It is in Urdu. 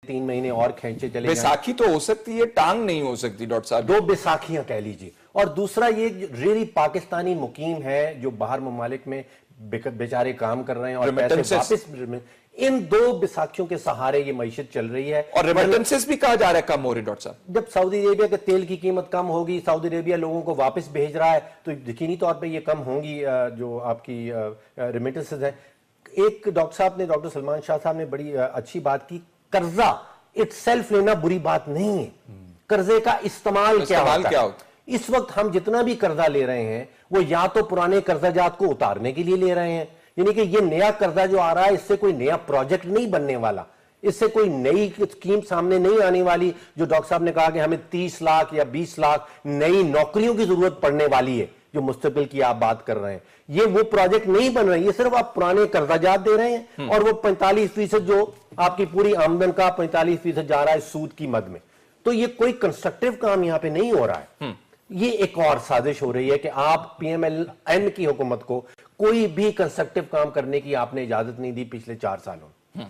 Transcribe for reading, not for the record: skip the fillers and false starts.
3 مہینے اور کھینچے چلے جائیں. بیساکھی تو ہو سکتی ہے, ٹانگ نہیں ہو سکتی ڈاکٹر صاحب. 2 بیساکھیاں کہہ لیجیے. اور دوسرا یہ ریلی پاکستانی مقیم ہے جو باہر ممالک میں بیچارے کام کر رہے ہیں اور پیسے واپس, ان 2 بیساکھیوں کے سہارے یہ معیشت چل رہی ہے. اور ریمیٹنسز بھی کہا جا رہا ہے کم ہو رہی ڈاکٹر صاحب. جب سعودی عربیہ کے تیل کی قیمت کم ہوگی, سعودی عربیہ لوگوں کو واپس بھیج رہا ہے, تو یقینی طور پہ یہ کم ہوں گی جو آپ کی ریمیٹنسز ہیں. ایک ڈاکٹر سلمان شاہ صاحب نے بڑی اچھی بات کی, قرضہ اٹ سیلف لینا بری بات نہیں ہے, قرضے کا استعمال کیا ہوتا ہے. اس وقت ہم جتنا بھی قرضہ لے رہے ہیں وہ یا تو پرانے قرضہ جات کو اتارنے کے لیے لے رہے ہیں, یعنی کہ یہ نیا قرضہ جو آ رہا ہے اس سے کوئی نیا پروجیکٹ نہیں بننے والا, اس سے کوئی نئی اسکیم سامنے نہیں آنے والی. جو ڈاکٹر صاحب نے کہا کہ ہمیں 30 لاکھ یا 20 لاکھ نئی نوکریوں کی ضرورت پڑنے والی ہے, جو مستقبل کی آپ بات کر رہے ہیں, یہ وہ پروجیکٹ نہیں بن رہے, یہ صرف آپ پرانے قرضہ جات دے رہے ہیں, اور وہ 45% جو آپ کی پوری آمدن کا 45% جا رہا ہے سود کی مد میں. تو یہ کوئی کنسٹرکٹیو کام یہاں پہ نہیں ہو رہا ہے. یہ ایک اور سازش ہو رہی ہے کہ آپ پی ایم ایل این کی حکومت کو کوئی بھی کنسٹرکٹیو کام کرنے کی آپ نے اجازت نہیں دی پچھلے 4 سالوں میں.